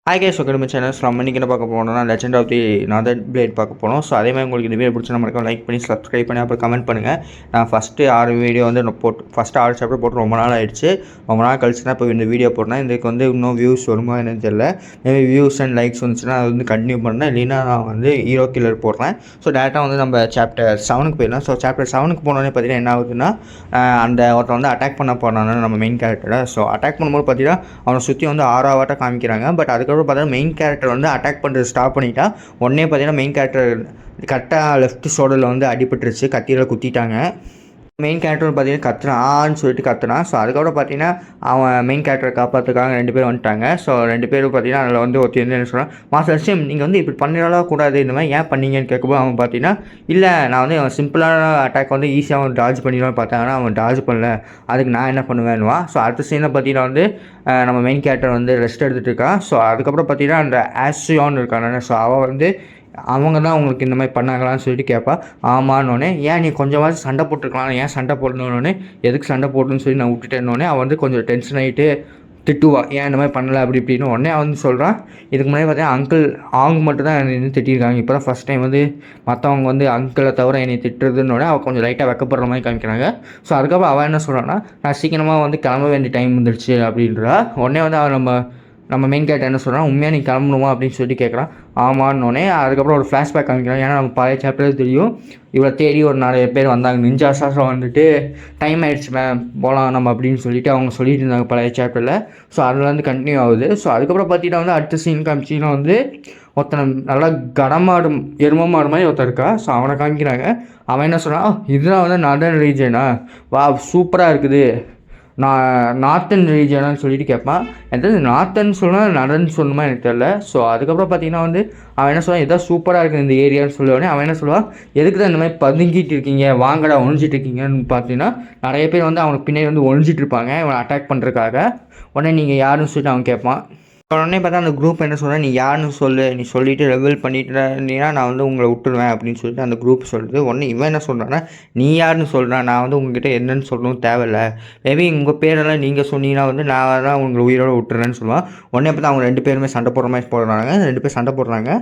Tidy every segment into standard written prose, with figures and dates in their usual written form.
Hi guys welcome channels நம்ம இன்றைக்கி என்ன பார்க்க போனோம்னா legend of the nether blade பார்க்க போனோம். ஸோ அதே மாதிரி உங்களுக்கு இந்த வீடியோ பிடிச்சா நம்ம லைக் பண்ணி சப்ஸ்கிரைப் பண்ணி அப்புறம் கமெண்ட் பண்ணுங்கள். நான் ஃபஸ்ட்டு 6 வீடியோ வந்து ஃபஸ்ட்டு 6 சாப்டர் போட்டு ரொம்ப நாள் ஆயிடுச்சு. ரொம்ப நாள் கழிச்சு தான் இப்போ இந்த வீடியோ போட்டேன். இதுக்கு வந்து இன்னும் வியூஸ் வருமா என்னன்னு தெரியல. மேபி வியூஸ் அண்ட் லைக்ஸ் வந்துச்சுன்னா அது வந்து கண்டினியூ பண்ணேன். இல்லைன்னா நான் வந்து ஹீரோ கில்லர் போடுறேன். ஸோ டேரெக்டாக வந்து நம்ம சாப்டர் 7க்கு போயிடலாம். ஸோ சாப்டர் 7க்கு போனோடனே பார்த்தீங்கன்னா என்ன ஆகுதுன்னா அந்த ஒருத்தன் வந்து அட்டாக் பண்ண போனான்னு நம்ம மெயின் கேரக்டரை. ஸோ அட்டாக் பண்ணும்போது பார்த்தீங்கன்னா அவனை சுற்றி வந்து 6 காமிக்கிறாங்க. பட் அதுக்கப்புறம் பார்த்தீங்கன்னா மெயின் கேரக்டர் வந்து அட்டாக் பண்ணுறது ஸ்டாப் பண்ணிட்டா உடனே பார்த்தீங்கன்னா மெயின் கேரக்டர் கரெக்டாக லெஃப்ட் ஷோல்டரில் வந்து அடிபட்டுருச்சு, கத்தியில் குத்திட்டாங்க. மெயின் கேரக்டர் பார்த்தீங்கன்னா கத்துறான்னு சொல்லிட்டு கத்துனான். ஸோ அதுக்கப்புறம் பார்த்தீங்கன்னா அவன் மெயின் கேரக்டரை காப்பாற்றுக்காக 2 பேர் வந்துட்டாங்க. ஸோ 2 பேரும் பார்த்தீங்கன்னா அதில் வந்து ஒருத்தர் வந்து என்ன சொல்கிறான், மாஸ்டர் சிம் நீங்கள் வந்து இப்படி பண்ணிடலாம் கூடாது, இந்த மாதிரி ஏன் பண்ணீங்கன்னு கேட்கும்போது அவன் பார்த்தீங்கன்னா இல்லை நான் வந்து அவன் சிம்பிளான அட்டாக் வந்து ஈஸியாக அவன் டார்ஜ் பண்ணிடலாம்னு பார்த்தாங்கன்னா அவன் டார்ஜ் பண்ணல, அதுக்கு நான் என்ன பண்ணுவேன்னுவா. ஸோ அடுத்த சீனில் பார்த்தீங்கன்னா வந்து நம்ம மெயின் கேரக்டர் வந்து ரெஸ்ட் எடுத்துகிட்டு இருக்கான். ஸோ அதுக்கப்புறம் பார்த்தீங்கன்னா அந்த ஆஸ்ட்ரியான் இருக்கானே, ஸோ அவன் வந்து அவங்க தான் உங்களுக்கு இந்த மாதிரி பண்ணாங்களான்னு சொல்லிட்டு கேட்பா. ஆமான்னொடனே ஏன் நீ கொஞ்சமாவது சண்டை போட்டுருக்கலாம், ஏன் சண்டை போடணுன்னொடனே எதுக்கு சண்டை போடணுன்னு சொல்லி நான் விட்டுட்டேன்னொடனே அவன் வந்து கொஞ்சம் டென்ஷன் ஆகிட்டு திட்டுவா, ஏன் இந்த மாதிரி பண்ணலை அப்படி இப்படின்னு. உடனே அவன் வந்து சொல்கிறான், இதுக்கு முன்னாடி பார்த்தீங்கன்னா அங்கிள் ஆங் மட்டும் தான் என்னை திட்டிருக்காங்க, இப்போ தான் ஃபஸ்ட் டைம் வந்து மற்றவங்க வந்து அங்கிளை தவிர என்னை திட்டுறதுன்னொடனே அவள் கொஞ்சம் லைட்டாக வெக்கப்படுற மாதிரி காமிக்கிறாங்க. ஸோ அதுக்கப்புறம் அவன் என்ன சொல்கிறான்னா, நான் சீக்கிரமாக வந்து கிளம்ப வேண்டிய டைம் வந்துடுச்சு அப்படின்றா. உடனே வந்து அவன் நம்ம மெயின் கேரக்டர் என்ன சொல்கிறான், உண்மையாக நீ கிளம்பணுமா அப்படின்னு சொல்லி கேட்குறான். ஆமான்னொடனே அதுக்கப்புறம் ஒரு ஃப்ளாஷ்பேக் காமிக்கிறான். ஏன்னா நம்ம பழைய சாப்டர் தெரியும், இவளை தேடி ஒரு 4 பேர் வந்தாங்க, நிஞ்சா சாசம் வந்துட்டு டைம் ஆகிடுச்சு மேம் போகலாம் நம்ம அப்படின்னு சொல்லிட்டு அவங்க சொல்லிட்டு இருந்தாங்க பழைய சாப்டரில். ஸோ அதில் வந்து கண்டினியூ ஆகுது. ஸோ அதுக்கப்புறம் பார்த்தீங்கன்னா வந்து அடுத்த சீன் காமிச்சிங்கன்னா வந்து ஒருத்தனை நல்லா கடமாடு எரும மாடு மாதிரி ஒருத்தர் இருக்கா. ஸோ அவனை காமிக்கிறாங்க. அவன் என்ன சொல்கிறான், இதுதான் வந்து நதர்ன் ரீஜனா, வா சூப்பராக இருக்குது, நான் நார்த்தன் ரீஜனான்னு சொல்லிட்டு கேட்பான். எதாவது நார்த்தன் சொல்லணும் நடன்னு சொல்லணுமா எனக்கு தெரியல. ஸோ அதுக்கப்புறம் பார்த்தீங்கன்னா வந்து அவன் என்ன சொல்லுவான், எதாவது சூப்பராக இருக்குது இந்த ஏரியான்னு சொல்லுவானே. அவன் என்ன சொல்லுவான், எதுக்கு தான் இந்த மாதிரி பதுங்கிட்டு இருக்கீங்க, வாங்கடா ஒழிஞ்சிட்டு இருக்கீங்கன்னு பார்த்தீங்கன்னா நிறைய பேர் வந்து அவனுக்கு பின்னாடி வந்து ஒழிஞ்சிட்டு இருப்பாங்க இவனை அட்டாக் பண்ணுறதுக்காக. உடனே நீங்கள் யாருன்னு சொல்லிட்டு அவன் கேட்பான். உடனே பார்த்தா அந்த குரூப் என்ன சொல்கிறேன், நீ யாருன்னு சொல்லு, நீ சொல்லிவிட்டு ரெவல் பண்ணிட்டுனா நான் வந்து உங்களை விட்டுருவேன் அப்படின்னு சொல்லிட்டு அந்த குரூப் சொல்லுது. உடனே இவன் என்ன சொல்கிறான்னா, நீ யாருன்னு சொல்கிறான், நான் வந்து உங்ககிட்ட என்னன்னு சொல்லணும் தேவையில்ல, மேபி உங்கள் பேரெல்லாம் நீங்கள் சொன்னீங்கன்னா வந்து நான் தான் உங்களை உயிரோடு விட்டுறேன்னு சொல்லுவான். உடனே பார்த்தா அவங்க 2 பேருமே சண்டை போடுற மாதிரி போடுறாங்க. 2 பேர் சண்டை போடுறாங்க.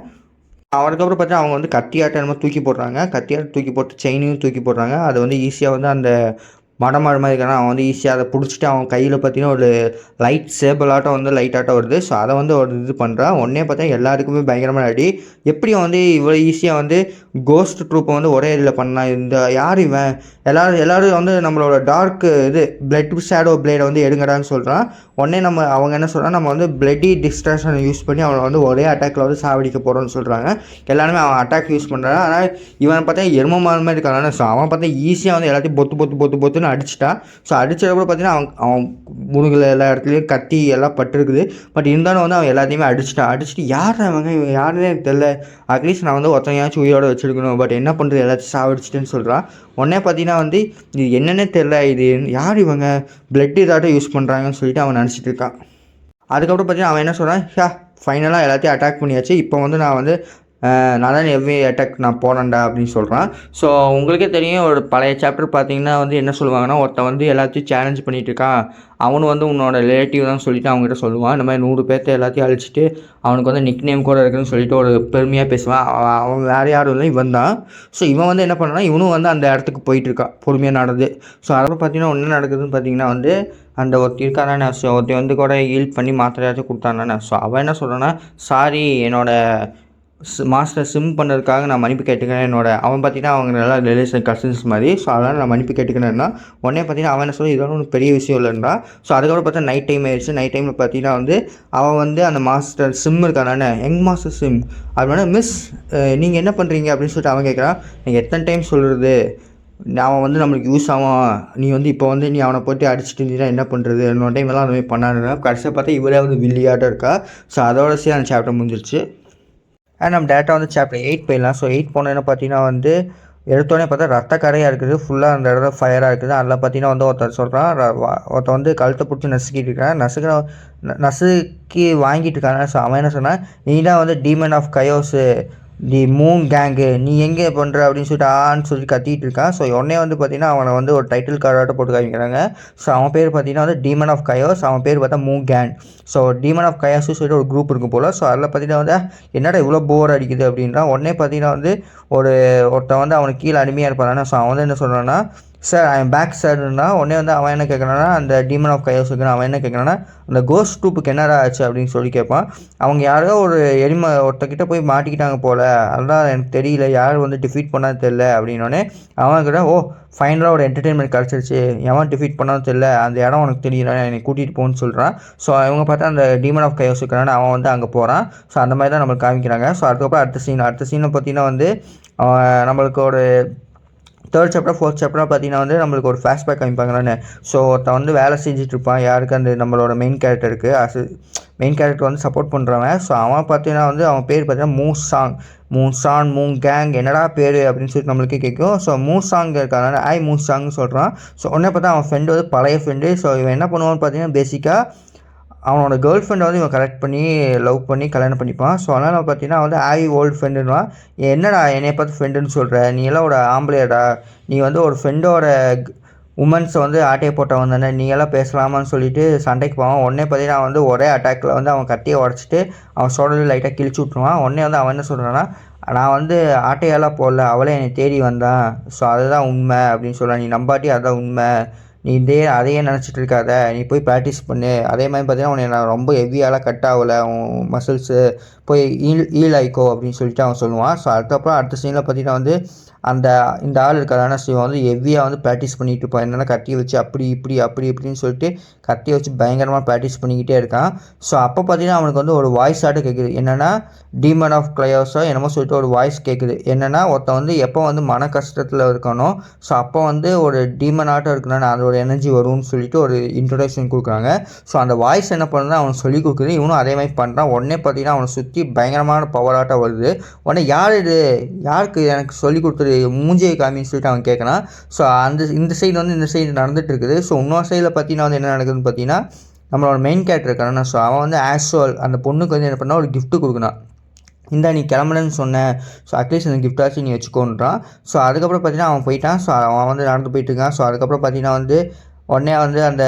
அதுக்கப்புறம் பார்த்தா அவங்க வந்து கத்தியாட்டம் என்னமோ தூக்கி போடுறாங்க. கத்தியாட்டம் தூக்கி போட்டு செயினையும் தூக்கி போடுறாங்க. அது வந்து ஈஸியாக வந்து அந்த மடமாடு மாதிரி இருக்கான அவன் வந்து ஈஸியாக அதை பிடிச்சிட்டு அவன் கையில் பார்த்தீங்கன்னா ஒரு லைட் சேபிளாட்டம் வந்து லைட்டாட்டம் வருது. ஸோ அதை வந்து ஒரு இது பண்ணுறான். உடனே பார்த்தா எல்லாருக்குமே பயங்கரமான அடி. எப்படி வந்து இவ்வளோ ஈஸியாக வந்து கோஸ்ட் ட்ரூப்பை வந்து ஒரே இதில் பண்ணான், இந்த யார் இவன், எல்லோரும் வந்து நம்மளோட டார்க் இது பிளட் ஷேடோ பிளேடை வந்து எடுங்கடான்னு சொல்கிறான். உடனே அவங்க என்ன சொல்கிறான், நம்ம வந்து பிளட்டி டிஸ்ட்ராக்ஷனை யூஸ் பண்ணி அவனை வந்து ஒரே அட்டாக்கில் வந்து சாவடிக்க போகிறோன்னு சொல்கிறாங்க. எல்லாருமே அவன் அட்டாக் யூஸ் பண்ணுறான். ஆனால் இவன் பார்த்தா எரும மாடு மாதிரி இருக்கான். ஸோ அவன் பார்த்தா ஈஸியாக வந்து எல்லாத்தையும் பொத்துன்னு அடிச்சிட்டான். ஸோ அடிச்சதுக்கப்புறம் பார்த்தீங்கன்னா அவன் முதுகில் எல்லா இடத்துலையும் கத்தி எல்லாம் பட்டிருக்குது. பட் இருந்தாலும் வந்து அவன் எல்லாத்தையுமே அடிச்சுட்டு யார் அவங்க, இவன் யாருன்னே எனக்கு தெரியல, அட்லீஸ்ட் நான் வந்து ஒருத்தனையாச்சும் உயிரோட வச்சுருக்கணும், பட் என்ன பண்ணுறது எல்லாத்தையும் சாவடிச்சிட்டேன்னு சொல்கிறான். உடனே பார்த்தீங்கன்னா வந்து இது என்னென்னே தெரில, இது யார் இவங்க பிளட் இதாட்டம் யூஸ் பண்ணுறாங்கன்னு சொல்லிட்டு அவன் நினச்சிட்டு இருக்கான். அதுக்கப்புறம் பார்த்தீங்கன்னா அவன் என்ன சொல்கிறான், ஃபைனலாக எல்லாத்தையும் அட்டாக் பண்ணியாச்சு, இப்போ வந்து நான் வந்து நான் தான் எவ்வி அட்டாக் நான் போனேன்டா அப்படின்னு சொல்கிறான். ஸோ உங்களுக்கே தெரியும், ஒரு பழைய சாப்டர் பார்த்தீங்கன்னா வந்து என்ன சொல்லுவாங்கன்னா, ஒருத்தன் வந்து எல்லாத்தையும் சேலஞ்ச் பண்ணிகிட்டு இருக்கான், அவனு வந்து உன்னோட ரிலேட்டிவ் தான் சொல்லிட்டு அவங்ககிட்ட சொல்லுவான். இந்த மாதிரி 100 பேர்த்த எல்லாத்தையும் அழிச்சிட்டு அவனுக்கு வந்து நிக் நேம் கூட இருக்குதுன்னு சொல்லிட்டு ஒரு பெருமையாக பேசுவான். அவன் வேறு யாரும் இல்லை, இவன் தான். ஸோ இவன் வந்து என்ன பண்ணுறான்னா, இவனும் வந்து அந்த இடத்துக்கு போயிட்டுருக்கான் பொறுமையாக நடந்து. ஸோ அதெல்லாம் பார்த்தீங்கன்னா என்ன நடக்குதுன்னு பார்த்தீங்கன்னா வந்து அந்த ஒருத்தி இருக்கானே, ஸோ ஒருத்தி வந்து கூட ஹீல் பண்ணி மாத்திரையாச்சும் கொடுத்தானே. ஸோ அவன் என்ன சொல்கிறான்னா, சாரி என்னோடய மாஸ்டர் சிம் பண்ணுறதுக்காக நான் மன்னிப்பு கேட்டுக்கிறேன். அவன் பார்த்தீங்கன்னா அவங்க நல்லா ரிலேஷன் கசின்ஸ் மாதிரி. ஸோ அதனால் நான் மன்னிப்பு கேட்டுக்கிறேன்னா உடனே பார்த்தீங்கன்னா அவன் என்ன சொல்லி இதெல்லாம் ஒன்றும் பெரிய விஷயம் இல்லைன்றா. ஸோ அதுக்கப்புறம் பார்த்தா நைட் டைம் ஆயிடுச்சு. நைட் டைமில் பார்த்தீங்கன்னா வந்து அவன் வந்து அந்த மாஸ்டர் சிம் இருக்கானே, யங் மாஸ்டர் சிம், அப்படின்னா மிஸ் நீங்கள் என்ன பண்ணுறீங்க அப்படின்னு சொல்லிட்டு அவன் கேட்குறான். நீங்கள் எத்தனை டைம் சொல்கிறது, அவன் வந்து நம்மளுக்கு யூஸ் ஆவான், நீ வந்து இப்போ வந்து நீ அவனை போட்டு அடிச்சுட்டு இருந்தீங்கன்னா என்ன பண்ணுறது, இன்னொரு டைம் எல்லாம் அந்த மாதிரி பண்ணாருன்னா கடைசியாக பார்த்தா இவரே வந்து வில்லியாட்டம் இருக்கா. ஸோ அதோட சரி அந்த சாப்டர் முடிஞ்சிருச்சு. நம்ம டேரெக்டாக வந்து சாப்டர் 8 போயிடலாம். ஸோ 8 போனேன்னு பார்த்தீங்கன்னா வந்து எடுத்தோடனே பார்த்தா ரத்த கரையாக இருக்குது, ஃபுல்லாக அந்த இடத்துல ஃபயராக இருக்குது. அதில் பார்த்தீங்கன்னா வந்து ஒருத்தர் சொல்கிறான், ஒருத்தர் வந்து கழுத்தை பிடிச்சி நசுக்கிட்டு இருக்கான், நசுக்கி வாங்கிட்டு இருக்காங்க. ஸோ அவன் என்ன சொன்னான், நீ தான் வந்து demon of chaos, the moon gang நீ எங்கே பண்ணுற அப்படின்னு சொல்லிட்டு ஆன்னு சொல்லி கத்திட்டு இருக்கான். ஸோ உடனே வந்து பார்த்தீங்கன்னா அவனை வந்து ஒரு டைட்டில் கார்டாட்ட போட்டு காமிக்கிறாங்க. ஸோ அவன் பேர் பார்த்தீங்கன்னா வந்து டீமன் ஆஃப் கயோஸ். அவன் பேர் பார்த்தா moon gang. So demon of கயாஸ்னு சொல்லிட்டு ஒரு குரூப் இருக்கும் போல். ஸோ அதில் பார்த்தீங்கன்னா வந்து என்னடா இவ்வளோ போர் அடிக்குது அப்படின்றான். உடனே பார்த்தீங்கன்னா வந்து ஒருத்தன் வந்து அவனுக்கு கீழே அடிமையாக இருப்பானா. ஸோ அவன் வந்து என்ன சொல்கிறான்னா, சார் ஐ எம் பேக் சார்னா. உடனே வந்து அவன் என்ன கேட்குறான்னா, அந்த டீமன் ஆஃப் கயோஸுக்கு அவன் என்ன கேட்குறான்னா, அந்த கோஸ்ட் ட்ரூப்புக்கு என்னடா ஆச்சு அப்படின்னு சொல்லி கேட்பான். அவங்க யாரோ ஒரு ஒருத்தக்கிட்ட போய் மாட்டிக்கிட்டாங்க போல், அதுதான் எனக்கு தெரியல, யார் வந்து டிஃபீட் பண்ணான்னு தெரில அப்படின்னோடனே அவன் கிட்ட ஃபைனலாக ஒரு என்டர்டெயின்மெண்ட் கிடச்சிருச்சு, எவன் டிஃபீட் பண்ணாலும் தெரில, அந்த இடம் உனக்கு தெரியல, என்னை கூட்டிகிட்டு போகணுன்னு சொல்கிறான். ஸோ இவங்க பார்த்தா அந்த டீமன் ஆஃப் கயோஸ் இருக்கிறான்னு அவன் வந்து அங்கே போகிறான். ஸோ அந்த மாதிரி தான் நம்மளுக்கு காமிக்கிறாங்க. ஸோ அதுக்கப்புறம் அடுத்த சீனில் பார்த்தீங்கன்னா வந்து நம்மளுக்கு ஒரு 3rd சாப்டர் 4th சாப்டராக பார்த்தீங்கன்னா வந்து நம்மளுக்கு ஒரு ஃப்ளாஷ்பேக் காமிப்பாங்களானே. ஸோ ஒருத்தன் வந்து வேலை செஞ்சுட்டு இருப்பான், யாருக்கு அந்த நம்மளோட மெயின் கேரக்டருக்கு மெயின் கேரக்டர் வந்து சப்போர்ட் பண்ணுறவன். ஸோ அவன் பார்த்தீங்கன்னா வந்து அவன் பேர் பார்த்தீங்கன்னா மூசாங் மூன் கேங் என்னடா பேர் அப்படின்னு சொல்லிட்டு நம்மளுக்கே கேட்கும். ஸோ மூசாங் இருக்காங்க, மூசாங்னு சொல்கிறான். ஸோ உடனே பார்த்தா அவன் ஃப்ரெண்டு வந்து பழைய ஃப்ரெண்டு. ஸோ இவன் என்ன பண்ணுவான்னு பார்த்தீங்கன்னா பேசிக்காக அவனோட கேர்ள் ஃப்ரெண்டை வந்து இவன் கரெக்ட் பண்ணி லவ் பண்ணி கல்யாணம் பண்ணிப்பான். ஸோ அதனால் பார்த்தீங்கன்னா வந்து ஓல்டு ஃப்ரெண்டுன்னுவான். என்னடா என்னைய பார்த்து ஃப்ரெண்டுன்னு சொல்கிற, நீ எல்லாம் ஒரு ஆம்பளையாடா, நீ வந்து ஒரு ஃப்ரெண்டோட உமன்ஸை வந்து ஆட்டையை போட்டவன் தானே, நீ எல்லாம் பேசலாமான்னு சொல்லிட்டு சண்டைக்கு போவான். உடனே பார்த்தீங்கன்னா அவன் வந்து ஒரே அட்டாக்கில் வந்து அவன் கத்தியை உடச்சிட்டு அவன் சோடலில் லைட்டாக கிழிச்சு விட்ருவான். உடனே வந்து அவன் என்ன சொல்கிறான்னா, நான் வந்து ஆட்டையெல்லாம் போடல, அவளே என்னை தேடி வந்தான், ஸோ அதுதான் உண்மை அப்படின்னு சொல்கிறான். நீ நம்பாட்டி அதுதான் உண்மை, நீ அதையே நினச்சிட்டு இருக்காத, நீ போய் ப்ராக்டிஸ் பண்ணு. அதே மாதிரி பார்த்தீங்கன்னா உன்னை நான் ரொம்ப ஹெவியாலாம் கட் ஆகலை, உன் மசில்ஸு போய் ஈல் ஆயிக்கோ அப்படின்னு சொல்லிட்டு அவன் சொல்லுவான். ஸோ அதுக்கப்புறம் அடுத்த சீனில் பார்த்தீங்கன்னா வந்து இந்த ஆள் இருக்காதான சிவன் வந்து ஹெவியாக வந்து ப்ராக்டிஸ் பண்ணிகிட்டு இருப்பான். என்னென்னா கத்தியை வச்சு அப்படி இப்படின்னு சொல்லிட்டு கத்தியை வச்சு பயங்கரமாக ப்ராக்டிஸ் பண்ணிக்கிட்டே இருக்கான். ஸோ அப்போ பார்த்தீங்கன்னா அவனுக்கு வந்து ஒரு வாய்ஸ் ஆட்டு கேட்குது. என்னென்னா டீமன் ஆஃப் கிளையோஸோ என்னமோ சொல்லிட்டு ஒரு வாய்ஸ் கேட்குது. என்னென்னா ஒருத்தன் வந்து எப்போ வந்து மன கஷ்டத்தில் இருக்கணும், ஸோ அப்போ வந்து ஒரு டீமன் ஆட்டம் இருக்குன்னா அதோட எனர்ஜி வரும்னு சொல்லிட்டு ஒரு இன்ட்ரொடக்ஷன் கொடுக்குறாங்க. ஸோ அந்த வாய்ஸ் என்ன பண்ணுறது அவன் சொல்லி கொடுக்குது. இவனும் அதே மாதிரி பண்ணுறான். உடனே பார்த்தீங்கன்னா அவனை சுற்றி பயங்கரமான பவர் ஆட்டம் வருது. உடனே யார் இது, யாருக்கு எனக்கு சொல்லி கொடுத்துரு, மூஞ்சியை காமின்னு சொல்லிட்டு அவன் கேட்கலாம். ஸோ இந்த சைடு வந்து இந்த சைடு நடந்துட்டு இருக்குது. ஸோ இன்னொரு சைடில் பார்த்தீங்கன்னா வந்து என்ன நடக்குதுன்னு பார்த்தீங்கன்னா நம்மளோட மெயின் கேரக்டர் இருக்கானா. ஸோ அவன் வந்து ஆக்சுவல் அந்த பொண்ணுக்கு வந்து என்ன பண்ணால் ஒரு கிஃப்ட்டு கொடுக்கணும். இந்த நீ கிளம்புனேன்னு சொன்னேன், ஸோ அட்லீஸ்ட் அந்த கிஃப்டாச்சும் நீ வச்சுக்கோன்றான். ஸோ அதுக்கப்புறம் பார்த்தீங்கன்னா அவன் போயிட்டான். ஸோ அவன் வந்து நடந்து போயிட்டுருக்கான். ஸோ அதுக்கப்புறம் பார்த்தீங்கன்னா வந்து உடனே வந்து அந்த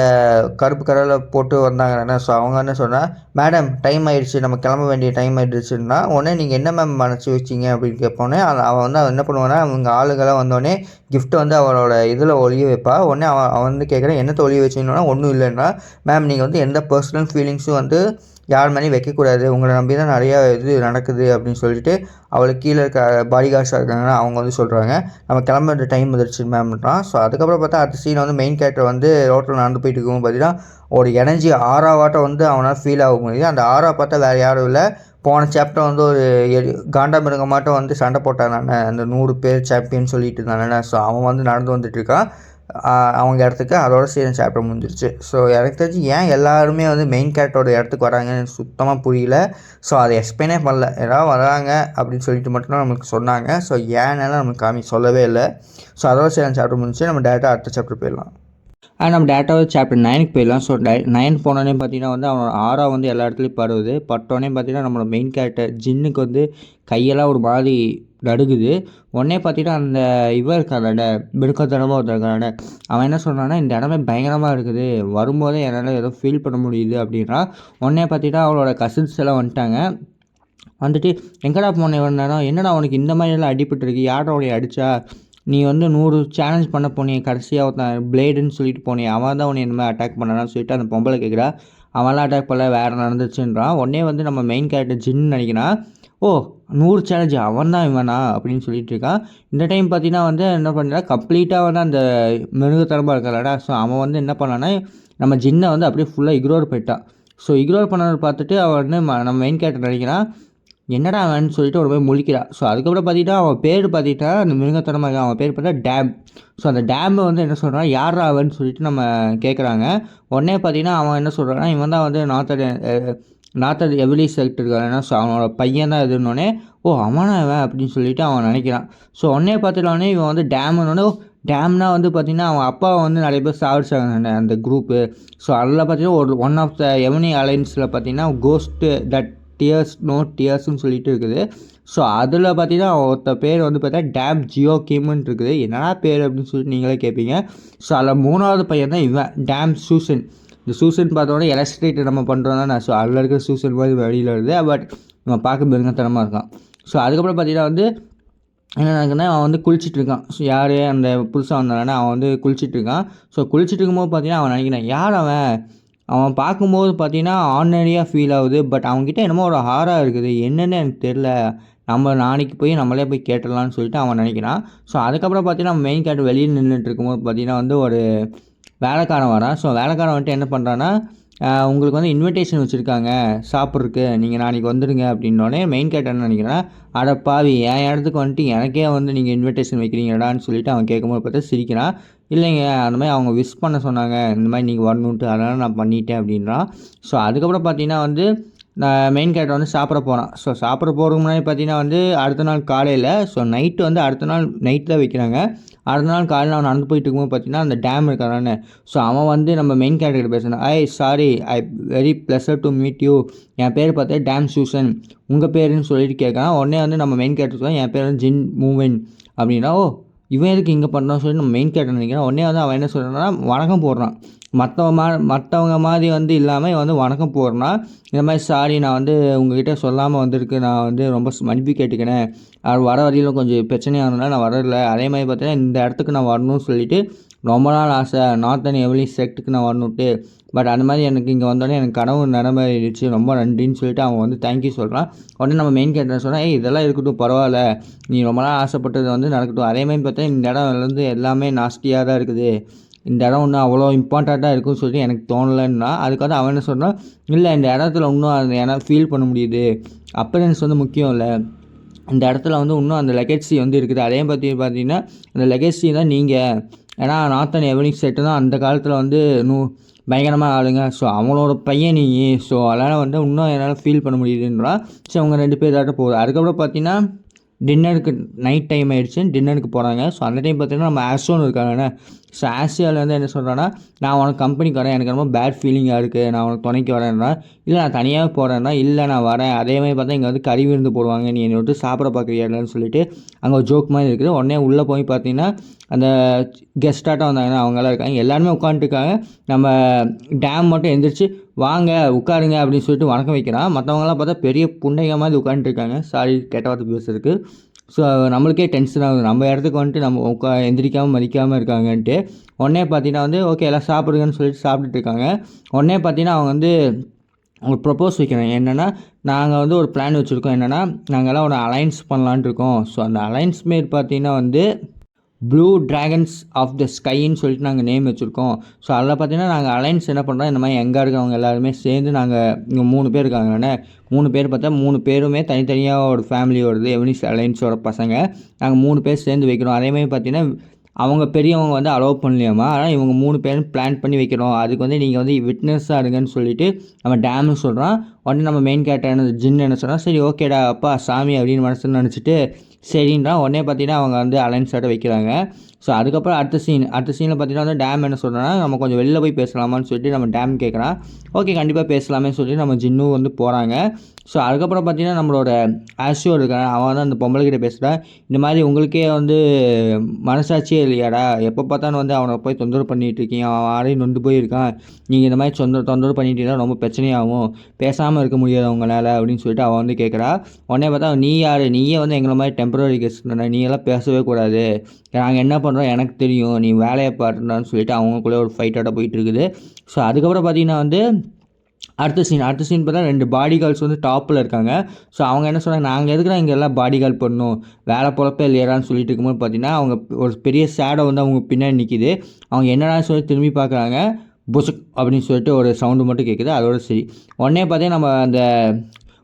கருப்பு கலரில் போட்டு வந்தாங்க. ஸோ அவங்க என்ன சொன்னால், மேடம் டைம் ஆகிடுச்சு, நம்ம கிளம்ப வேண்டிய டைம் ஆகிடுச்சுன்னா, உடனே நீங்கள் என்ன மேம் மனசு வச்சிங்க அப்படின்னு கேட்போன்னே அவன் வந்து என்ன பண்ணுவான்னா, அவங்க ஆளுகளாக வந்தோடனே கிஃப்ட்டை வந்து அவளோட இதில் ஒளிய வைப்பா. உடனே அவன் வந்து கேட்குறேன் என்னத்தை ஒளிய வச்சிங்கன்னா, ஒன்றும் இல்லைன்னா மேம் நீங்கள் வந்து எந்த பர்சனல் ஃபீலிங்ஸும் வந்து யார் மேலேயும் வைக்கக்கூடாது, உங்களை நம்பி தான் நிறையா இது நடக்குது அப்படின்னு சொல்லிட்டு அவளுக்கு கீழே இருக்க பாடி கார்ட்ஸாக இருக்காங்கன்னா அவங்க வந்து சொல்கிறாங்க. நம்ம கிளம்புற டைம் வந்துருச்சு மேம்ன்றான். ஸோ அதுக்கப்புறம் பார்த்தா அடுத்த சீன் வந்து மெயின் கேரக்டர் வந்து ரோட்டில் நடந்து போயிட்டு இருக்கும்போது பார்த்தீங்கன்னா ஒரு எனர்ஜி ஆறாவாட்டம் வந்து அவனால் ஃபீல் ஆக முடியுது. அந்த ஆறா பார்த்தா வேறு யாரும் இல்லை, போன சாப்டர் வந்து ஒரு காண்டாமிருகமாட்டம் வந்து சண்டை போட்டான் அந்த 100 பேர் சாம்பியன் சொல்லிட்டு இருந்தானே. ஸோ அவன் வந்து நடந்து வந்துட்டு இருக்கான் அவங்க இடத்துக்கு. அதோட சீரியன் சாப்டர் முடிஞ்சிருச்சு. ஸோ எனக்கு தெரிஞ்சு ஏன் எல்லாருமே வந்து மெயின் கேரக்டரோட இடத்துக்கு வராங்கன்னு சுத்தமாக புரியல. ஸோ அதை எக்ஸ்பிளைனே பண்ணல, ஏதாவது வராங்க அப்படின்னு சொல்லிட்டு மட்டும்தான் நம்மளுக்கு சொன்னாங்க. ஸோ ஏன்னாலும் நம்மளுக்கு சொல்லவே இல்லை. ஸோ அதோட சீரியன் சாப்டர் முடிஞ்சு நம்ம டேரெக்டாக அடுத்த சாப்டர் போயிடலாம். நம்ம டேரெக்டாக சாப்டர் 9க்கு போயிடலாம். ஸோ 9 போனோடனே பார்த்தீங்கன்னா வந்து அவனோட ஆறா வந்து எல்லா இடத்துலையும் பட்டோடனே பார்த்தீங்கன்னா நம்மளோட மெயின் கேரக்டர் ஜின்னுக்கு வந்து கையெல்லாம் ஒரு மாதிரி நடுகுது. உடனே பார்த்தீங்கன்னா அந்த இவன் இருக்கான மிருக்கத்தனமாக ஒருத்தருக்கான அவன் என்ன சொல்கிறான்னா, இந்த இடமே பயங்கரமாக இருக்குது, வரும்போதே என்னால் ஏதோ ஃபீல் பண்ண முடியுது அப்படின்னா. உடனே பார்த்தீங்கன்னா அவளோட கசின்ஸ் எல்லாம் வந்துட்டு எங்கடா போனே வந்தானா, என்னடா அவனுக்கு இந்த மாதிரியெல்லாம் அடிபட்டுருக்கு, யாரா உன்னை அடித்தா, நீ வந்து 100 சேலஞ்ச் பண்ண போனே, கடைசியாக ஒருத்தன் பிளேடுன்னு சொல்லிட்டு போனே, அவன் தான் உன்னை இந்த மாதிரி அட்டாக் பண்ணான்னு சொல்லிட்டு அந்த பொம்பளை கேட்குறா. அவன்லாம் அட்டாக் பண்ணல, வேறு நடந்துச்சுன்றான். உடனே வந்து நம்ம மெயின் கேரக்டர் ஜின்னு நினைக்கிறான், 100 சேலஞ்சு அவன் தான் இவனா அப்படின்னு சொல்லிட்டு இருக்கான். இந்த டைம் பார்த்தீங்கன்னா வந்து என்ன பண்ணுறா, கம்ப்ளீட்டாக வந்து அந்த மிருகத்தனமாக இருக்காடா. ஸோ அவன் வந்து என்ன பண்ணான்னா நம்ம ஜின்னை வந்து அப்படியே ஃபுல்லாக இக்னோர் பண்ணிட்டான். ஸோ இக்னோர் பண்ணதை பார்த்துட்டு அவன் வந்து நம்ம மெயின் கேரக்டர் நினைக்கிறான், என்னடா அவன் சொல்லிட்டு ஒரு போய் முழிக்கிறான். ஸோ அதுக்கப்புறம் பார்த்தீங்கன்னா அவன் பேர் பார்த்தீங்கன்னா அந்த மிருகத்தனமாக அவன் பேர் பார்த்தா டேம். ஸோ அந்த டேமை வந்து என்ன சொல்கிறான், யாரா அவன்னு சொல்லிட்டு நம்ம கேட்குறாங்க. உடனே பார்த்தீங்கன்னா அவன் என்ன சொல்கிறான்னா, இவன் தான் வந்து நார்த்தர் எவிலி செக்ட் இருக்காருன்னா. ஸோ அவனோட பையன் தான் இதுன்னொடனே அவனா அவன் அப்படின்னு சொல்லிட்டு அவன் நினைக்கிறான். ஸோ உடனே பார்த்துட்டோடனே இவன் வந்து டேம்னோடனே டேம்னா வந்து பார்த்திங்கன்னா அவன் அப்பாவை வந்து நிறைய பேர் சாவிச்சாங்க அந்த குரூப்பு. ஸோ அதில் பார்த்தீங்கன்னா ஒன் ஆஃப் த எவனி அலைன்ஸில் பார்த்தீங்கன்னா கோஸ்ட்டு தட் டியர்ஸ்னு சொல்லிட்டு இருக்குது. ஸோ அதில் பார்த்தீங்கன்னா ஒருத்த பேர் வந்து பார்த்தா டேம் ஜியோ கிம்னு இருக்குது. என்னடா பேர் அப்படின்னு சொல்லிட்டு நீங்களே கேட்பீங்க. ஸோ அதில் 3வது பையன் தான் இவன் டேம் சூசன். இந்த சூசன் பார்த்தோன்னா எலஸ்ட்ரேட் நம்ம பண்ணுறோம் தான். ஸோ அதில் இருக்கிற சூசன் மாதிரி வெளியில் வருது. பட் இவன் பார்க்க பெருங்கத்தனமாக இருக்கான். ஸோ அதுக்கப்புறம் பார்த்தீங்கன்னா வந்து என்ன நடக்குதுன்னா அவன் வந்து குளிச்சுட்டு இருக்கான். ஸோ யார் அந்த புதுசாக வந்தானே அவன் வந்து குளிச்சுட்டு இருக்கான். ஸோ குளிச்சுட்டு இருக்கும்போது பார்த்தீங்கன்னா அவன் நினைக்கிறான் யார் அவன் பார்க்கும்போது பார்த்தீங்கன்னா ஆர்டினரியாக ஃபீல் ஆகுது. பட் அவன்கிட்ட என்னமோ ஒரு ஹாராக இருக்குது, என்னென்னு எனக்கு தெரில, நம்ம நாளைக்கு போய் நம்மளே போய் கேட்டுடலான்னு சொல்லிட்டு அவன் நினைக்கிறான். ஸோ அதுக்கப்புறம் பார்த்தீங்கன்னா மெயின் கேரக்டர் வெளியில் நின்றுட்டு இருக்கும்போது பார்த்தீங்கன்னா வந்து ஒரு வேலைக்காரன் வரான். ஸோ வேலைக்காரன் வந்துட்டு என்ன பண்ணுறான்னா உங்களுக்கு வந்து இன்விடேஷன் வச்சுருக்காங்க சாப்பிட்றதுக்கு, நீங்கள் நாளைக்கு வந்துடுங்க அப்படின்னோடனே மெயின் கேரக்டர் என்ன நினைக்கிறேன்னா அடப்பாவி என் இடத்துக்கு வந்துட்டு எனக்கே வந்து நீங்கள் இன்விடேஷன் வைக்கிறீங்கடான்னு சொல்லிட்டு அவன் கேட்கும்போது பார்த்தா சிரிக்கிறான். இல்லைங்க அந்த மாதிரி அவங்க விஷ் பண்ண சொன்னாங்க, இந்த மாதிரி நீங்கள் வரணுன்ட்டு, அதனால் நான் பண்ணிட்டேன் அப்படின்றான். ஸோ அதுக்கப்புறம் பார்த்தீங்கன்னா வந்து நான் மெயின் கேரக்டர் வந்து சாப்பிட போகிறான். ஸோ சாப்பிட போகிறதுக்கு முன்னாடி பார்த்தீங்கன்னா வந்து அடுத்த நாள் காலையில், ஸோ நைட்டு வந்து அடுத்த நாள் நைட் தான் வைக்கிறாங்க. அடுத்த நாள் காலையில் அவன் நடந்து போயிட்டு இருக்கும்போது பார்த்தீங்கன்னா அந்த டேம் இருக்கானே, ஸோ அவன் வந்து நம்ம மெயின் கேரக்டர் பேசுகிறான். Sorry, I very pleasure to meet you, என் பேர் பார்த்தா டேம் சூசன், உங்கள் பேருன்னு சொல்லிட்டு கேட்குறான். உடனே வந்து நம்ம மெயின் கேரக்டர் சொல்லுவான் என் பேர் வந்து ஜின் மூவன் அப்படின்னா, ஓ இவன் எதுக்கு இங்கே பண்ணுறான்னு சொல்லி நம்ம மெயின் கேரக்டர் நினைக்கிறான். உடனே வந்து அவன் என்ன சொல்கிறான்னா வணக்கம் போடுறான். மற்றவங்க மாதிரி வந்து இல்லாமல் இவன் வந்து வணக்கம் போடுறான்னா, இந்த மாதிரி சாரி நான் வந்து உங்ககிட்ட சொல்லாமல் வந்திருக்கு, நான் வந்து ரொம்ப மன்னிப்பு கேட்டுக்கிறேன், அது வர வரையில் கொஞ்சம் பிரச்சனையானதுனால நான் வரல. அதே மாதிரி பார்த்தீங்கன்னா இந்த இடத்துக்கு நான் வரணும்னு சொல்லிட்டு ரொம்ப நாள் ஆசை, நார்த்தன் எவலி செக்ட்டுக்கு நான் வரணுன்ட்டு, பட் அந்த மாதிரி எனக்கு இங்கே வந்தோடனே எனக்கு கனவு நடமாறிடுச்சு, ரொம்ப நன்றின்னு சொல்லிட்டு அவன் வந்து தேங்க்யூ சொல்கிறான். உடனே நம்ம மெயின் கேரக்டர் சொல்கிறான் இதெல்லாம் இருக்கட்டும் பரவாயில்ல, நீ ரொம்ப நாள் ஆசைப்பட்டது வந்து நடக்கட்டும். அதே மாதிரி பார்த்தா இந்த இடம் வந்து எல்லாமே நாஸ்டியாக தான் இருக்குது, இந்த இடம் ஒன்றும் அவ்வளோ இம்பார்ட்டண்ட்டாக இருக்குன்னு சொல்லிட்டு எனக்கு தோணலைன்னா, அதுக்காக அவன் என்ன சொல்கிறான், இல்லை இந்த இடத்துல இன்னும் அந்த இடம் ஃபீல் பண்ண முடியுது, அப்பரன்ஸ் வந்து முக்கியம் இல்லை, இந்த இடத்துல வந்து இன்னும் அந்த லெகசி வந்து இருக்குது. அதே பற்றி பார்த்தீங்கன்னா அந்த லெகசி தான் நீங்கள், ஏன்னா நார்த்தன் எவனிக் செட்டு தான் அந்த காலத்தில் வந்து பயங்கரமாக ஆளுங்க. ஸோ அவங்களோட பையன் நீ, ஸோ அதனால் வந்து இன்னும் என்னால் ஃபீல் பண்ண முடியுதுன்றா. ஸோ அவங்க 2 பேர் தாட்ட போகுது. அதுக்கப்புறம் பார்த்தீங்கன்னா டின்னருக்கு நைட் டைம் ஆகிடுச்சு, டின்னருக்கு போகிறாங்க. ஸோ அந்த டைம் பார்த்தீங்கன்னா நம்ம ஆஷோன்னு இருக்காங்கண்ணே. ஸோ ஆஷியாவில் வந்து என்ன சொல்கிறான்னா நான் உனக்கு கம்பெனிக்கு வரேன், எனக்கு ரொம்ப பேட் ஃபீலிங்காக இருக்குது, நான் உனக்கு துணைக்கு வரேன்னா, இல்லை நான் தனியாக போகிறேன்னா, இல்லை நான் வரேன். அதே மாதிரி பார்த்தா இங்கே வந்து கறி விருந்து போடுவாங்க, நீ என்னை விட்டு சாப்பிட பார்க்குறியான்னு சொல்லிட்டு அங்கே ஒரு ஜோக் மாதிரி இருக்குது. உடனே உள்ளே போய் பார்த்தீங்கன்னா அந்த கெஸ்ட்டாட்டம் வந்தாங்கன்னா அவங்களாம் இருக்காங்க, எல்லாருமே உட்காந்துட்டுருக்காங்க. நம்ம டேம் மட்டும் எந்திரிச்சு வாங்க உட்காருங்க அப்படின்னு சொல்லிட்டு வணக்கம் வைக்கிறான். மற்றவங்களாம் பார்த்தா பெரிய புண்டைக மாதிரி உட்காந்துட்டுருக்காங்க, சாரி கெட்ட வார்த்தை பேசுறதுக்கு. ஸோ நம்மளுக்கே டென்ஷன் ஆகுது, நம்ம இடத்துக்கு வந்துட்டு நம்ம எந்திரிக்காமல் மதிக்காமல் இருக்காங்கன்ட்டு. உடனே பார்த்தீங்கன்னா வந்து ஓகே எல்லாம் சாப்பிடுங்கன்னு சொல்லிட்டு சாப்பிட்டுட்டு இருக்காங்க. உடனே பார்த்தீங்கன்னா அவங்க வந்து ஒரு ப்ரொப்போஸ் வைக்கிறாங்க. என்னென்னா நாங்கள் வந்து ஒரு பிளான் வச்சுருக்கோம், என்னென்னா நாங்கள்லாம் ஒரு அலைன்ஸ் பண்ணலான்ட்டு இருக்கோம். ஸோ அந்த அலைன்ஸ் மேட் பார்த்தீங்கன்னா வந்து ப்ளூ ட்ராகன்ஸ் ஆஃப் த ஸ்கைன்னு சொல்லிட்டு நாங்கள் நேம் வச்சுருக்கோம். ஸோ அதில் பார்த்தீங்கன்னா நாங்கள் அலைன்ஸ் என்ன பண்ணுறோம், இந்த மாதிரி எங்கே இருக்கவங்க எல்லாருமே சேர்ந்து நாங்கள் இங்கே 3 பேர் இருக்காங்கண்ணே, 3 பேர் பார்த்தா 3 பேருமே தனித்தனியாக ஒரு ஃபேமிலியோடது எவனிஸ் அலைன்ஸோட பசங்க, நாங்கள் 3 பேர் சேர்ந்து வைக்கிறோம். அதேமாதிரி பார்த்தீங்கன்னா அவங்க பெரியவங்க வந்து அலோவ் பண்ணலையாமா, ஆனால் இவங்க 3 பேரும் பிளான் பண்ணி வைக்கிறோம், அதுக்கு வந்து நீங்கள் வந்து விட்னஸாக இருங்கன்னு சொல்லிட்டு நம்ம டேம்னு சொல்கிறான். உடனே நம்ம மெயின் கேரக்டர் ஜின் என்ன சொல்கிறான், சரி ஓகேடா அப்பா சாமி அப்படின்னு மனசுன்னு நினச்சிட்டு சரின்றான். உடனே பார்த்தீங்கன்னா அவங்க வந்து அலைன்ஸாட்ட வைக்கிறாங்க. ஸோ அதுக்கப்புறம் அடுத்த சீனில் பார்த்தீங்கன்னா வந்து டேம் என்ன சொல்கிறான்னா நம்ம கொஞ்சம் வெளில போய் பேசலாமான்னு சொல்லிட்டு நம்ம டேம் கேட்குறான். ஓகே கண்டிப்பாக பேசலாமே சொல்லிட்டு நம்ம ஜின்னு வந்து போகிறாங்க. ஸோ அதுக்கப்புறம் பார்த்தீங்கன்னா நம்மளோட ஆஷியோ இருக்கான், அவன் வந்து அந்த பொம்பளைக்கிட்ட பேசுகிறான், இந்த மாதிரி உங்களுக்கே வந்து மனசாட்சியே இல்லையாடா, எப்போ பார்த்தாலும் வந்து அவனை போய் தொந்தரவு பண்ணிகிட்டு இருக்கீங்க, அவன் ஆரையும் நொந்து போயிருக்கான், நீங்கள் இந்த மாதிரி தொந்தரவு பண்ணிட்டீங்கன்னா ரொம்ப பிரச்சனையாகும், பேசாமல் இருக்க முடியாது அவங்களால அப்படின்னு சொல்லிட்டு அவன் வந்து கேட்குறா. உடனே பார்த்தா நீ யார், நீயே வந்து எங்களை மாதிரி டெம்பரரி கெஸ்ட், நீ எல்லாம் பேசவே கூடாது, நாங்கள் என்ன பண்ணுறோம் எனக்கு தெரியும், நீ வேலையை பாருன்னு சொல்லிட்டு அவங்களுக்குள்ளே ஒரு ஃபைட்டாக போயிட்டு இருக்குது. ஸோ அதுக்கப்புறம் பார்த்தீங்கன்னா வந்து அடுத்த சீன் பார்த்தா 2 பாடி கார்ட்ஸ் வந்து டாப்பில் இருக்காங்க. ஸோ அவங்க என்ன சொல்கிறாங்க, நாங்கள் எதுக்குறா இங்கே எல்லாம் பாடி கார்ட் பண்ணணும், வேலை பொழப்பே இல்லையாடான்னு சொல்லிட்டு இருக்கும்போது பார்த்தீங்கன்னா அவங்க ஒரு பெரிய ஷேடோ வந்து அவங்க பின்னாடி நிற்கிது. அவங்க என்னடான்னு சொல்லி திரும்பி பார்க்குறாங்க, புசுக் அப்படின்னு சொல்லிட்டு ஒரு சவுண்டு மட்டும் கேட்குது, அதோட சரி. உடனே பார்த்தீங்கன்னா நம்ம அந்த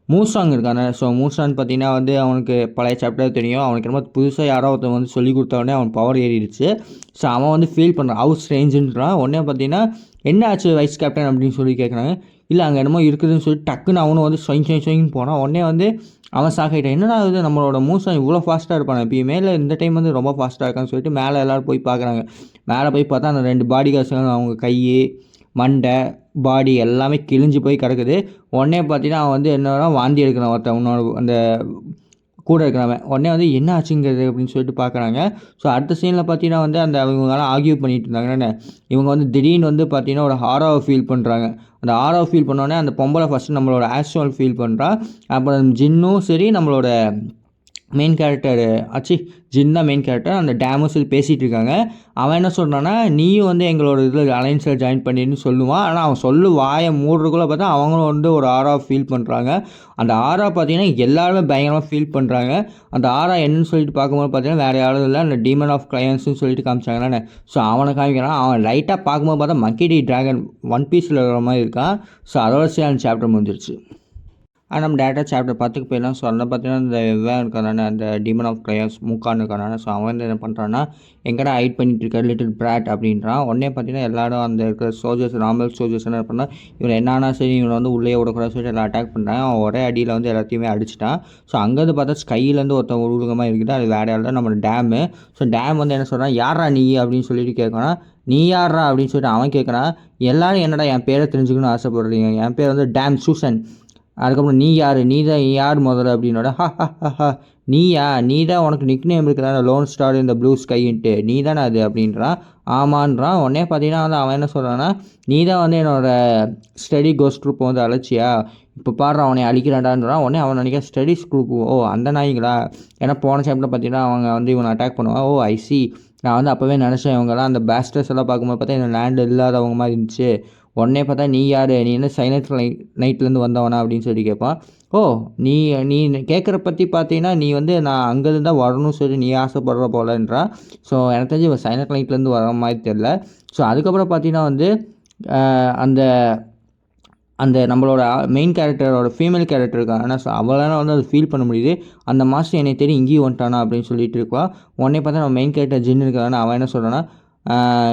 மூசாங் இருக்கானே, ஸோ மூசான்னு பார்த்தீங்கன்னா வந்து அவனுக்கு பழைய சாப்டர் தெரியும், அவனுக்கு ரொம்ப புதுசாக யாரோ ஒருத்தவங்க வந்து சொல்லி கொடுத்தவொடனே அவன் பவர் ஏறிடுச்சு. ஸோ அவன் வந்து ஃபீல் பண்ணுறான், ஹவுஸ் ரேஞ்சுன்றான். உடனே பார்த்தீங்கன்னா என்ன ஆச்சு வைஸ் கேப்டன் அப்படின்னு சொல்லி கேட்குறாங்க. இல்லை அங்கே என்னமோ இருக்குதுன்னு சொல்லிட்டு டக்குன்னு அவனும் வந்து சொயின்னு போனான். உடனே வந்து அவன் சாக்கிட்டான், என்னடா இது நம்மளோட மூசா இவ்வளோ ஃபாஸ்ட்டாக இருப்பான், இப்போ மேலே இந்த டைம் வந்து ரொம்ப ஃபாஸ்ட்டாக இருக்கான்னு சொல்லிட்டு மேலே எல்லோரும் போய் பார்க்குறாங்க. மேலே போய் பார்த்தா அந்த 2 பாடி கார்ட்ஸ் அவங்க கை மண்டை பாடி எல்லாமே கிழிஞ்சு போய் கிடக்குது. உடனே பார்த்தீங்கன்னா அவன் வந்து என்னன்னா வாந்தி எடுக்கிறான் ஒருத்தன் இன்னொரு அந்த கூட இருக்கிறவன். உடனே வந்து என்ன ஆச்சுங்கிறது அப்படின்னு சொல்லிட்டு பார்க்குறாங்க. ஸோ அடுத்த சீனில் பார்த்தீங்கன்னா வந்து அந்த இவங்களாம் ஆர்கியூ பண்ணிட்டு இருந்தாங்கன்னு இவங்க வந்து திடீர்னு வந்து பார்த்தீங்கன்னா ஒரு ஹாரரை ஃபீல் பண்ணுறாங்க. அந்த ஹாரரை ஃபீல் பண்ணோடனே அந்த பொம்பளை ஃபஸ்ட்டு நம்மளோட ஆக்சுவல் ஃபீல் பண்ணுறா. அப்புறம் ஜின்னும் சரி நம்மளோட மெயின் கேரக்டர் ஜின் தான் மெயின் கேரக்டர். அந்த டேமும் சொல்லி பேசிகிட்டு இருக்காங்க. அவன் என்ன சொல்கிறான்னா நீயும் வந்து எங்களோட இதில் அலைன்ஸில் ஜாயின் பண்ணின்னு சொல்லுவான். ஆனால் அவன் வாயை மூடுறதுக்குள்ளே பார்த்தா அவங்களும் வந்து ஒரு ஆரா ஃபீல் பண்ணுறாங்க. அந்த ஆரா பார்த்தீங்கன்னா எல்லாருமே பயங்கரமாக ஃபீல் பண்ணுறாங்க. அந்த ஆரா என்னன்னு சொல்லிட்டு பார்க்கும்போது பார்த்தீங்கன்னா வேறு யாரும் இல்லை, அந்த டீமன் ஆஃப் கிளையன்ஸ்னு சொல்லிட்டு காமிச்சாங்கண்ணே. ஸோ அவனை காமிக்கிறான். அவன் லைட்டாக பார்க்கும்போது பார்த்தா மங்கி டி டிராகன் ஒன் பீஸில் இருக்கிற மாதிரி இருக்கான். ஸோ அதோட அந்த சாப்டர் முடிஞ்சிருச்சு. நம்ம டேரெக்டாக சாப்டர் 10க்கு போயிடலாம். ஸோ அதில் பார்த்தீங்கன்னா இந்த இவன் இருக்கான அந்த டீமன் ஆஃப் கிளையன்ஸ் மூக்கான்னு இருக்கான. ஸோ அவன் வந்து என்ன பண்ணுறான்னா எங்கடா ஹைட் பண்ணிட்டு இருக்காரு லிட்டில் பிராட் அப்படின்றான். உடனே பார்த்தீங்கன்னா எல்லாரும் அந்த இருக்கிற சோல்ஜர்ஸ் நார்மல் சோல்ஜர்ஸ் என்ன பண்ணால் இவன் என்னன்னா சரி இவனை வந்து உள்ளே விடக்கூடாது சொல்லிட்டு எல்லாம் அட்டாக் பண்ணுறான். அவன் ஒரே அடியில் வந்து எல்லாத்தையுமே அடிச்சிட்டான். ஸோ அங்கேருந்து பார்த்தா ஸ்கையிலேருந்து ஒருத்தன் உருவகமாக இருக்குது. அது வேறு யாரும் தான் நம்ம டேமு. ஸோ டேம் வந்து என்ன சொல்கிறான் யாரா நீ அப்படின்னு சொல்லிட்டு கேட்கறான். நீ யாரா அப்படின்னு சொல்லிட்டு அவன் கேட்குறான். எல்லோரும் என்னடா என் பேரை தெரிஞ்சுக்கணும்னு ஆசைப்படுறீங்க, என் பேர் வந்து டேம் சூசன். அதுக்கப்புறம் நீ யார் யார் முதல்ல அப்படின்னோட நீ தான் உனக்கு நிக் நேம் இருக்குதானே லோன் ஸ்டார் இந்த ப்ளூ ஸ்கைன்ட்டு நீ தானே அது அப்படின்றான். ஆமான்றான். உடனே பார்த்தீங்கன்னா வந்து அவன் என்ன சொல்கிறான்னா நீ தான் வந்து என்னோடய ஸ்டடி கோஸ்ட் குரூப்பை வந்து அழைச்சியா, இப்போ பாடுற அவனை அழிக்கிறான்டான்றான். உடனே அவன் நினைக்கிற ஸ்டடிஸ் குரூப், ஓ அந்த நாய்ங்களா, ஏன்னா போன சாப்டர் பார்த்தீங்கன்னா அவங்க வந்து இவனை அட்டாக் பண்ணுவான். ஓ ஐசி, நான் வந்து அப்போவே நினச்சேன் இவங்கெல்லாம் அந்த பேஸ்டர்ஸ் எல்லாம் பார்க்கும்போது பார்த்தா இந்த லேண்டு இல்லாதவங்க மாதிரி இருந்துச்சு. உடனே பார்த்தா நீ யார், நீ என்ன சைலண்ட் நைட்லேருந்து வந்தவனா அப்படின்னு சொல்லி கேட்பான். ஓ நீ கேட்குற பற்றி பார்த்தீங்கன்னா நீ வந்து நான் அங்கேருந்து தான் வரணும்னு சொல்லி நீ ஆசைப்படுற போலன்றான். ஸோ எனக்கு தெரிஞ்சு இவன் சைலண்ட் நைட்லேருந்து வர மாதிரி தெரில. ஸோ அதுக்கப்புறம் பார்த்தீங்கன்னா வந்து அந்த அந்த நம்மளோட மெயின் கேரக்டரோட ஃபீமேல் கேரக்டர் இருக்காங்க. ஸோ அவளால் வந்து அது ஃபீல் பண்ண முடியுது. அந்த மாஸ்டர் என்னை தேடி இங்கேயும் வந்துட்டானா அப்படின்னு சொல்லிட்டு இருப்பான். உடனே பார்த்தா நம்ம மெயின் கேரக்டர் ஜின்னு இருக்காங்கன்னா அவன் என்ன சொல்கிறான்னா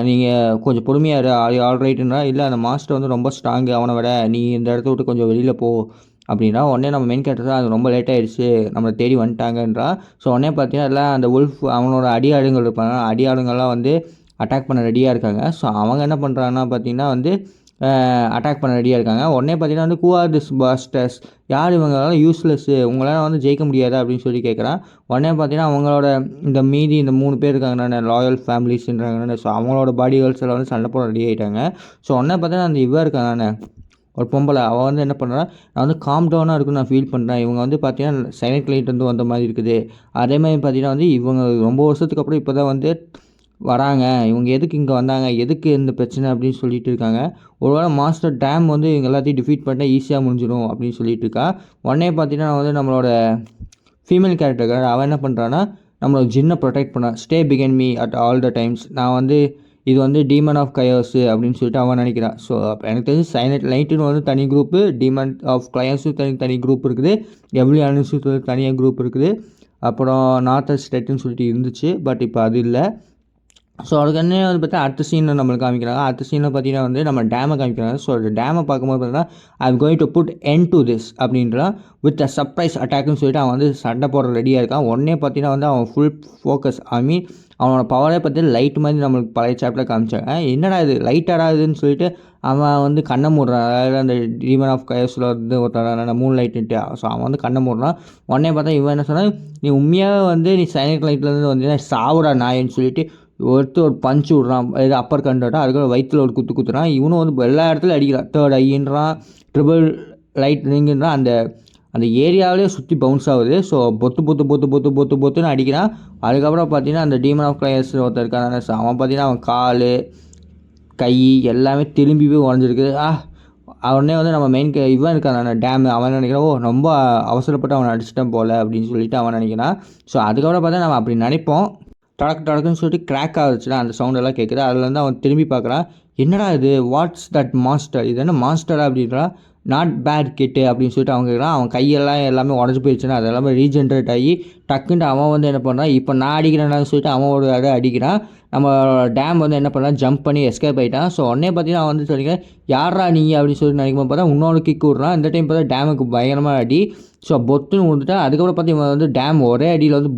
நீங்கள் கொஞ்சம் பொறுமையாக இரு ஆல்ரைட்டுன்றா. இல்லை அந்த மாஸ்டர் வந்து ரொம்ப ஸ்ட்ராங்கு, அவனை விட நீ இந்த இடத்த விட்டு கொஞ்சம் வெளியில் போ அப்படின்னா. உடனே நம்ம மெயின் கேரக்டர் அது ரொம்ப லேட் ஆகிடுச்சு நம்மளை தேடி வந்துட்டாங்கன்றா. ஸோ உடனே பார்த்தீங்கன்னா எல்லாம் அந்த உல்ஃப் அவனோட அடியாளுங்கள் இருப்பாங்க, அடியாளுங்கள்லாம் வந்து அட்டாக் பண்ண ரெடியாக இருக்காங்க. ஸோ அவங்க என்ன பண்ணுறாங்கன்னா பார்த்தீங்கன்னா வந்து அட்டாக் பண்ண ரெடியாக இருக்காங்க. உடனே பார்த்தீங்கன்னா வந்து கூ ஆர் திஸ் பாஸ்டர்ஸ், யார் இவங்களால யூஸ்லெஸ்ஸு, உங்களால் வந்து ஜெயிக்க முடியாதா அப்படின்னு சொல்லி கேட்குறான். உடனே பார்த்தீங்கன்னா அவங்களோட இந்த மீதி இந்த 3 பேர் இருக்காங்கண்ணா லாயல் ஃபேமிலிஸ்ன்றாங்கண்ணே. ஸோ அவங்களோட பாடி கேர்ள்ஸ் எல்லாம் வந்து சண்டை போட ரெடி ஆகிட்டாங்க. ஸோ உடனே பார்த்தீங்கன்னா அந்த இவன் இருக்காங்கண்ணே ஒரு பொம்பளை, அவள் வந்து என்ன பண்ணுறா, நான் வந்து காம் டவுனாக இருக்குன்னு நான் ஃபீல் பண்ணுறேன். இவங்க வந்து பார்த்தீங்கன்னா சைலண்ட் லைட் வந்து வந்த மாதிரி இருக்குது. அதே மாதிரி பார்த்தீங்கன்னா வந்து இவங்க ரொம்ப வருஷத்துக்கு அப்புறம் இப்போ தான் வந்து வராங்க, இவங்க எதுக்கு இங்கே வந்தாங்க, எதுக்கு இந்த பிரச்சனை அப்படின்னு சொல்லிட்டு இருக்காங்க. ஒருவேளை மாஸ்டர் டேம் வந்து இவங்க எல்லாத்தையும் டிஃபீட் பண்ணால் ஈஸியாக முடிஞ்சிடும் அப்படின்னு சொல்லிட்டு இருக்கா. உடனே பார்த்தீங்கன்னா வந்து நம்மளோட ஃபீமேல் கேரக்டர் அவன் என்ன பண்ணுறான்னா நம்மளோட ஜின்னை ப்ரொடெக்ட் பண்ண, ஸ்டே பிகைன் me at all the times, நான் வந்து இது வந்து டீமன் ஆஃப் கயர்ஸு அப்படின்னு சொல்லிட்டு அவன் நினைக்கிறான். ஸோ எனக்கு தெரிஞ்சு சைலண்ட் லைட்டுன்னு வந்து தனி குரூப்பு, டீமன் ஆஃப் கிளையன்ஸும் தனி குரூப் இருக்குது, எவ்லி அனன்ஸும் தனியாக குரூப் இருக்குது, அப்புறம் நார்த் ஸ்டேட்டுன்னு சொல்லிட்டு இருந்துச்சு. பட் இப்போ அது இல்லை. ஸோ அதுக்கு வந்து பார்த்தா அடுத்த சீனில் நம்மளுக்கு காமிக்கிறாங்க. அடுத்த சீனில் பார்த்தீங்கன்னா வந்து நம்ம டேமை காமிக்கிறாங்க. ஸோ அந்த டேமை பார்க்கும்போது பார்த்தீங்கன்னா I am going to put end to this அப்படின்றான் வித் அ சர்ப்ரைஸ் அட்டாக்னு சொல்லிட்டு அவன் வந்து சண்டை போட ரெடியாக இருக்கான். உடனே பார்த்தீங்கன்னா வந்து அவன் ஃபுல் ஃபோக்கஸ், ஐ மீன் அவனோட பவரே பற்றி லைட் மாதிரி நம்மளுக்கு பழைய சாப்டர் காமிச்சாங்க. என்னடா இது லைட்டாடா இதுன்னு சொல்லிட்டு அவன் வந்து கண்ணை மூடுறான். அதாவது அந்த டீமன் ஆஃப் கயர்ஸில் வந்து ஒருத்தர் மூன் லைட்டுன்ட்டு. ஸோ அவன் வந்து கண்ணை மூடுறான். உடனே பார்த்தா இவன் என்ன சொன்னால், நீ உண்மையாக வந்து நீ சைலண்ட் லைட்லேருந்து வந்து சாவுடா நாயின்னு சொல்லிட்டு ஒரு பஞ்சு விட்றான், இது அப்பர் கண்டாட்டா. அதுக்கப்புறம் வயிற்றில் ஒரு குத்துறான். இவனும் வந்து எல்லா இடத்துலையும் அடிக்கிறான். தேர்ட் ஐன்றான், ட்ரிபிள் லைட் ரிங்குன்றான். அந்த ஏரியாவிலே சுற்றி பவுன்ஸ் ஆகுது. ஸோ பொத்துன்னு அடிக்கிறான். அதுக்கப்புறம் பார்த்தீங்கன்னா அந்த டீமன் ஆஃப் கிளையர்ஸ் ஒருத்தர் இருக்கான. ஸோ அவன் பார்த்தீங்கன்னா அவன் கால் கை எல்லாமே திரும்பி போய் உடஞ்சிருக்கு. அவனே வந்து நம்ம மெயின் இவன் இருக்கான் டேமு, அவன் நினைக்கிறான் ஓ ரொம்ப அவசரப்பட்டு அவனை அடிச்சிட்டான் போல் அப்படின்னு சொல்லிட்டு அவன் நினைக்கிறான். ஸோ அதுக்கப்புறம் பார்த்தா நம்ம அப்படி நினைப்போம். டடக்குன்னு சொல்லிட்டு கிராக் ஆகுச்சுன்னா அந்த சவுண்டெல்லாம் கேட்குது. அதில் வந்து அவன் திரும்பி பார்க்குறான். என்னடா இது, வாட்ஸ் தட் மாஸ்டர், இது என்ன மாஸ்டரா அப்படின்றான். நாட் பேட் கிட்டு அப்படின்னு சொல்லிட்டு அவங்க கேட்குறான். அவன் கையெல்லாம் எல்லாமே உடஞ்சி போயிடுச்சுன்னா அது எல்லாமே ரீஜென்ரேட் ஆகி டக்குன்ட்டு அவன் வந்து என்ன பண்ணுறான், இப்போ நான் அடிக்கிறேன்னு சொல்லிட்டு அவன் ஒரு அடிக்கிறான். நம்ம டேம் வந்து என்ன பண்ணலாம், ஜம்ப் பண்ணி எஸ்கேப் ஆகிட்டான். ஸோ உடனே பார்த்தீங்கன்னா வந்து சொல்லிங்க யாரா நீ அப்படின்னு சொல்லி நினைக்கும் பார்த்தா இன்னொரு கிக் விட்றான். இந்த டைம் பார்த்தா டேமுக்கு பயங்கரமாக அடி. ஸோ பொத்துன்னு விழுந்துட்டா. அதுக்கப்புறம் பார்த்தீங்கன்னா வந்து டேம் ஒரே அடியில் வந்து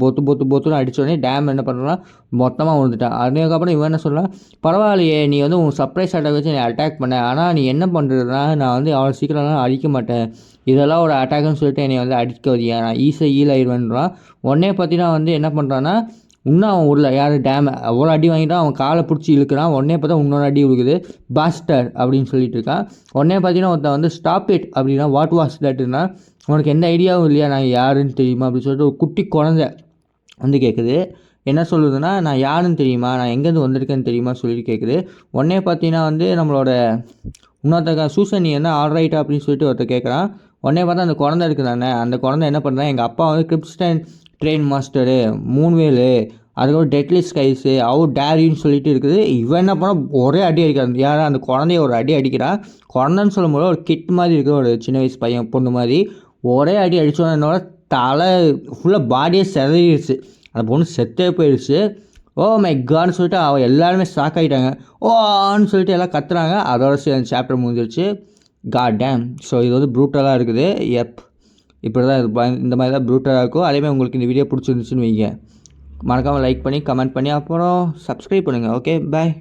பொத்துன்னு அடித்தோடனே டேம் என்ன பண்ணுறான், மொத்தமாக விழுந்துட்டான். அதுக்கப்புறம் இவன் என்ன சொல்கிறான், பரவாயில்லையே நீ வந்து உன் சர்ப்ரைஸ் அட்டாக் வச்சு நீ அட்டாக் பண்ண, ஆனால் நீ என்ன பண்ணுறதுனா நான் வந்து அவ்வளோ சீக்கிரம்லாம் அடிக்க மாட்டேன், இதெல்லாம் ஒரு அட்டாக்னு சொல்லிட்டு என்னை வந்து அடிக்க வரியா, நான் ஈஸியாக ஈல் ஆயிடுவேன்றான். உடனே பார்த்தீங்கன்னா வந்து என்ன பண்ணுறான்னா, இன்னும் அவன் உள்ள யார் டேம் அவ்வளோ அடி வாங்கிட்டான். அவன் காலை பிடிச்சி இழுக்கிறான். உடனே பார்த்தா இன்னொரு அடி விழுகுது. பாஸ்டர் அப்படின்னு சொல்லிட்டு இருக்கான். உடனே பார்த்தீங்கன்னா ஒருத்தன் வந்து ஸ்டாப் இட் அப்படின்னா வாட் வாஸ் தட்னா, உனக்கு எந்த ஐடியாவும் இல்லையா நான் யாருன்னு தெரியுமா அப்படின்னு சொல்லிட்டு ஒரு குட்டி குழந்தை வந்து கேட்குது. என்ன சொல்லுதுன்னா, நான் யாருன்னு தெரியுமா, நான் எங்கேருந்து வந்திருக்கேன்னு தெரியுமா சொல்லிட்டு கேட்குது. உடனே பார்த்தீங்கன்னா வந்து நம்மளோட இன்னொருத்தக்க சூசன் நீ என்ன ஆல்ரைட்டா அப்படின்னு சொல்லிட்டு ஒருத்தர் கேட்குறான். உடனே பார்த்தா அந்த குழந்தை இருக்குது தானே, அந்த குழந்தை என்ன பண்ணுறேன், எங்கள் அப்பா வந்து கிரிப்ஸ்டன் ட்ரெயின் மாஸ்டரு, மூன்வேலு, அதுக்கப்புறம் டெட்லி ஸ்கைஸு, அவுட் டேரின்னு சொல்லிட்டு இருக்குது. இவன் என்ன பண்ணால் ஒரே அடி அடிக்கிறான். யாரும் அந்த குழந்தைய ஒரு அடி அடிக்கிறான். குழந்தைன்னு சொல்லும்போது ஒரு கிட் மாதிரி இருக்குது, ஒரு சின்ன வயசு பையன் பொண்ணு மாதிரி. ஒரே அடி அடித்தோன்னே என்னோட தலை ஃபுல்லாக பாடியே செதறிடுச்சு. அந்த பொண்ணு செத்தே போயிடுச்சு. ஓ மை காட்னு சொல்லிட்டு அவன் எல்லாருமே ஷாக் ஆகிட்டாங்க. ஓன்னு சொல்லிட்டு எல்லாம் கத்துறாங்க. அதோட சாப்டர் முடிஞ்சிருச்சு. God dam. ஸோ இது வந்து ப்ரூட்டலாக இருக்குது. இப்படி தான் இது இந்த மாதிரி தான் ப்ரூட்டலாக இருக்கும். அதேமாதிரி உங்களுக்கு இந்த வீடியோ பிடிச்சிருந்துச்சுன்னு வைங்க, மறக்காமல் லைக் பண்ணி கமெண்ட் பண்ணி அப்புறம் சப்ஸ்கிரைப் பண்ணுங்கள். Okay bye.